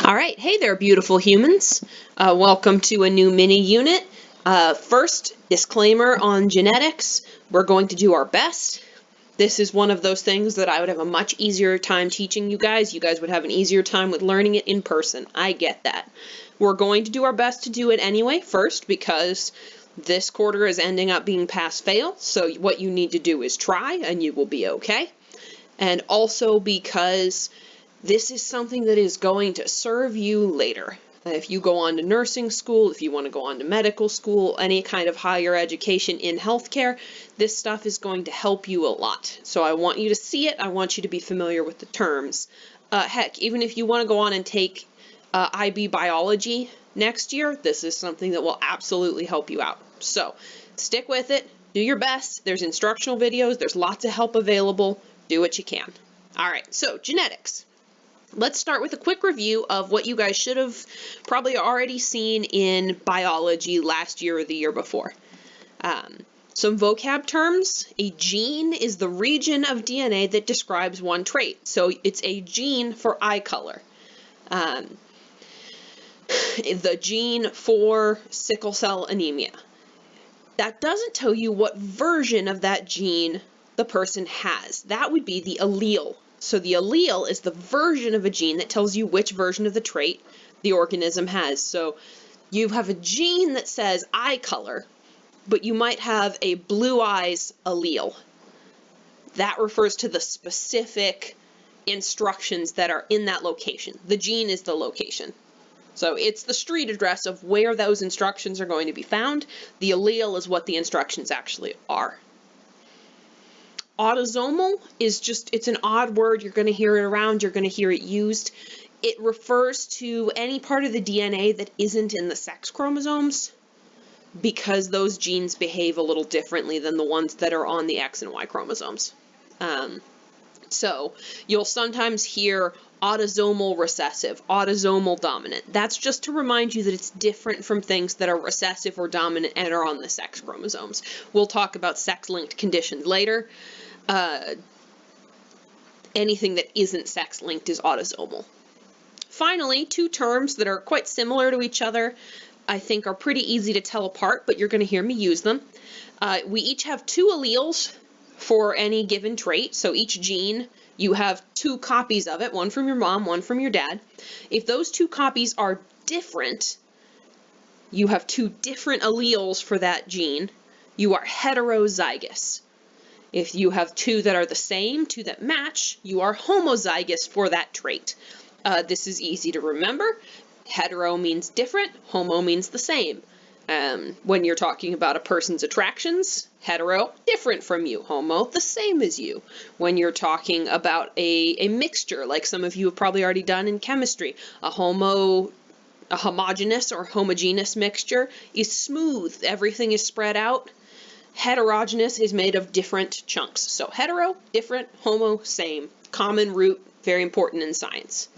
All right, hey there, beautiful humans. Welcome to a new mini unit. First, disclaimer on genetics. We're going to do our best. This is one of those things that I would have a much easier time teaching you guys. You guys would have an easier time with learning it in person. I get that. We're going to do our best to do it anyway, first, because this quarter is ending up being pass-fail. So what you need to do is try, and you will be okay. And also because this is something that is going to serve you later. If you go on to nursing school, if you want to go on to medical school, any kind of higher education in healthcare, this stuff is going to help you a lot. So I want you to see it. I want you to be familiar with the terms. Heck, even if you want to go on and take IB biology next year, this is something that will absolutely help you out. So stick with it. Do your best. There's instructional videos. There's lots of help available. Do what you can. All right, so genetics. Let's start with a quick review of what you guys should have probably already seen in biology last year or the year before. Some vocab terms. A gene is the region of DNA that describes one trait. So it's a gene for eye color. The gene for sickle cell anemia. That doesn't tell you what version of that gene the person has. That would be the allele. So the allele is the version of a gene that tells you which version of the trait the organism has. So you have a gene that says eye color, but you might have a blue eyes allele. That refers to the specific instructions that are in that location. The gene is the location. So it's the street address of where those instructions are going to be found. The allele is what the instructions actually are. Autosomal is it's an odd word. You're going to hear it around. You're going to hear it used. It refers to any part of the DNA that isn't in the sex chromosomes because those genes behave a little differently than the ones that are on the X and Y chromosomes. So you'll sometimes hear autosomal recessive, autosomal dominant. That's just to remind you that it's different from things that are recessive or dominant and are on the sex chromosomes. We'll talk about sex-linked conditions later. Anything that isn't sex-linked is autosomal. Finally, two terms that are quite similar to each other, I think are pretty easy to tell apart, but you're going to hear me use them. We each have two alleles for any given trait. So each gene, you have two copies of it, one from your mom, one from your dad. If those two copies are different, you have two different alleles for that gene, you are heterozygous. If you have two that are the same, two that match, you are homozygous for that trait. This is easy to remember. Hetero means different, homo means the same. When you're talking about a person's attractions, hetero, different from you, homo, the same as you. When you're talking about a mixture, like some of you have probably already done in chemistry, a homogeneous or homogeneous mixture is smooth, everything is spread out. Heterogeneous is made of different chunks. So hetero, different, homo, same. Common root, very important in science.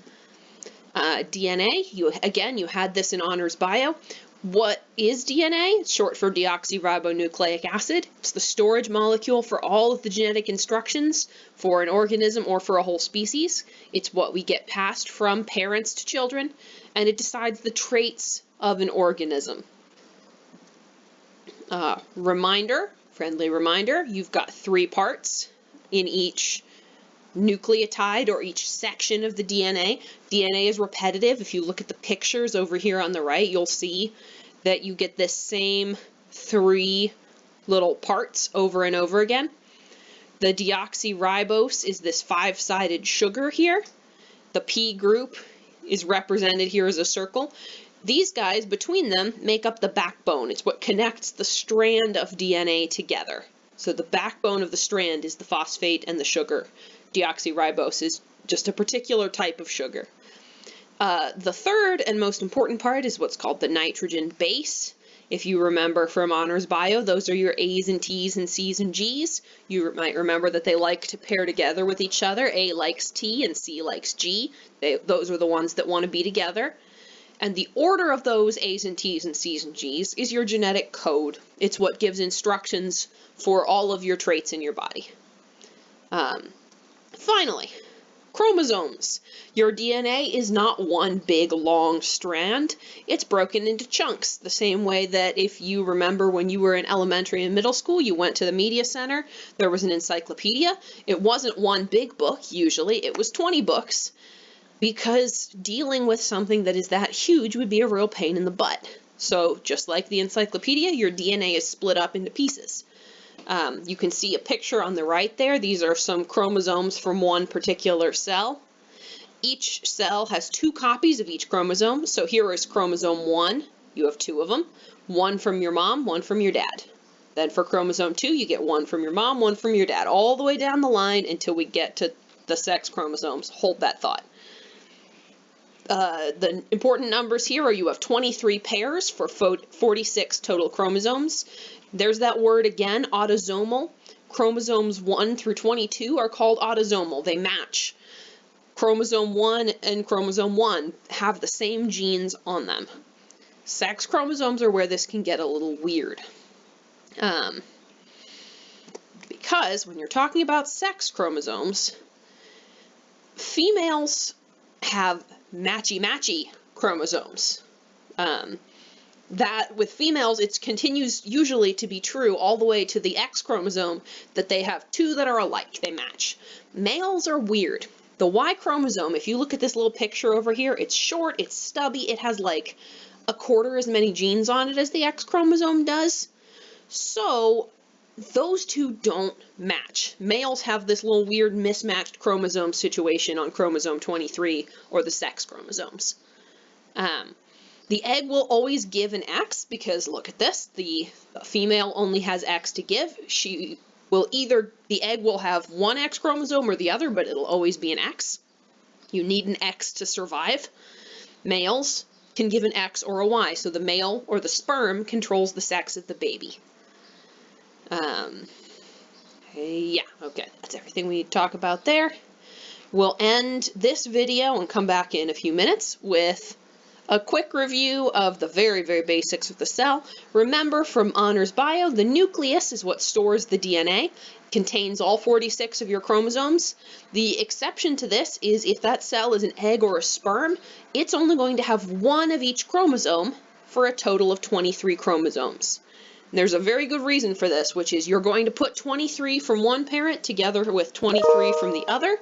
DNA, you had this in honors bio. What is DNA? It's short for deoxyribonucleic acid. It's the storage molecule for all of the genetic instructions for an organism or for a whole species. It's what we get passed from parents to children, and it decides the traits of an organism. Friendly reminder, you've got three parts in each nucleotide or each section of the DNA. DNA is repetitive. If you look at the pictures over here on the right, you'll see that you get this same three little parts over and over again. The deoxyribose is this five-sided sugar here. The P group is represented here as a circle. These guys, between them, make up the backbone. It's what connects the strand of DNA together. So the backbone of the strand is the phosphate and the sugar. Deoxyribose is just a particular type of sugar. The third and most important part is what's called the nitrogen base. If you remember from honors bio, those are your A's and T's and C's and G's. You might remember that they like to pair together with each other. A likes T and C likes G. Those are the ones that want to be together. And the order of those A's and T's and C's and G's is your genetic code. It's what gives instructions for all of your traits in your body. Finally, chromosomes. Your DNA is not one big long strand. It's broken into chunks, the same way that if you remember when you were in elementary and middle school, you went to the media center, there was an encyclopedia. It wasn't one big book, usually, it was 20 books, because dealing with something that is that huge would be a real pain in the butt. So just like the encyclopedia, your DNA is split up into pieces. You can see a picture on the right there. These are some chromosomes from one particular cell. Each cell has 2 copies of each chromosome. So here is chromosome 1. You have 2 of them. 1 from your mom, 1 from your dad. Then for chromosome 2, you get 1 from your mom, 1 from your dad, all the way down the line until we get to the sex chromosomes. Hold that thought. The important numbers here are you have 23 pairs for 46 total chromosomes. There's that word again, autosomal. Chromosomes 1 through 22 are called autosomal. They match. Chromosome 1 and chromosome 1 have the same genes on them. Sex chromosomes are where this can get a little weird. Because when you're talking about sex chromosomes, females have matchy-matchy chromosomes. That with females, it continues usually to be true all the way to the X chromosome that they have 2 that are alike, they match. Males are weird. The Y chromosome, if you look at this little picture over here, it's short, it's stubby, it has like a quarter as many genes on it as the X chromosome does. So those 2 don't match. Males have this little weird mismatched chromosome situation on chromosome 23, or the sex chromosomes. The egg will always give an X because look at this, the female only has X to give. She will the egg will have one X chromosome or the other, but it'll always be an X. You need an X to survive. Males can give an X or a Y, so the male or the sperm controls the sex of the baby. Yeah, okay, that's everything we need to talk about there. We'll end this video and come back in a few minutes with a quick review of the very, very basics of the cell. Remember from Honors Bio, the nucleus is what stores the DNA, contains all 46 of your chromosomes. The exception to this is if that cell is an egg or a sperm, it's only going to have 1 of each chromosome for a total of 23 chromosomes. And there's a very good reason for this, which is you're going to put 23 from one parent together with 23 from the other.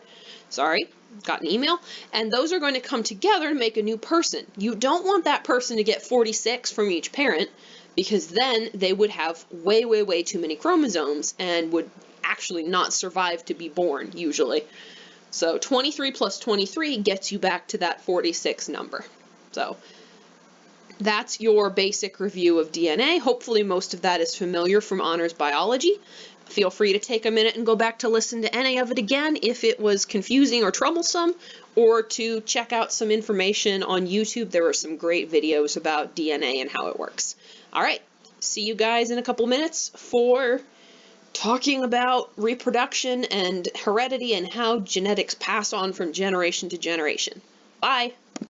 Sorry, got an email. And those are going to come together to make a new person. You don't want that person to get 46 from each parent, because then they would have way, way, way too many chromosomes and would actually not survive to be born, usually. So 23 plus 23 gets you back to that 46 number. So that's your basic review of DNA. Hopefully most of that is familiar from Honors Biology. Feel free to take a minute and go back to listen to any of it again if it was confusing or troublesome, or to check out some information on YouTube. There are some great videos about DNA and how it works. All right, see you guys in a couple minutes for talking about reproduction and heredity and how genetics pass on from generation to generation. Bye.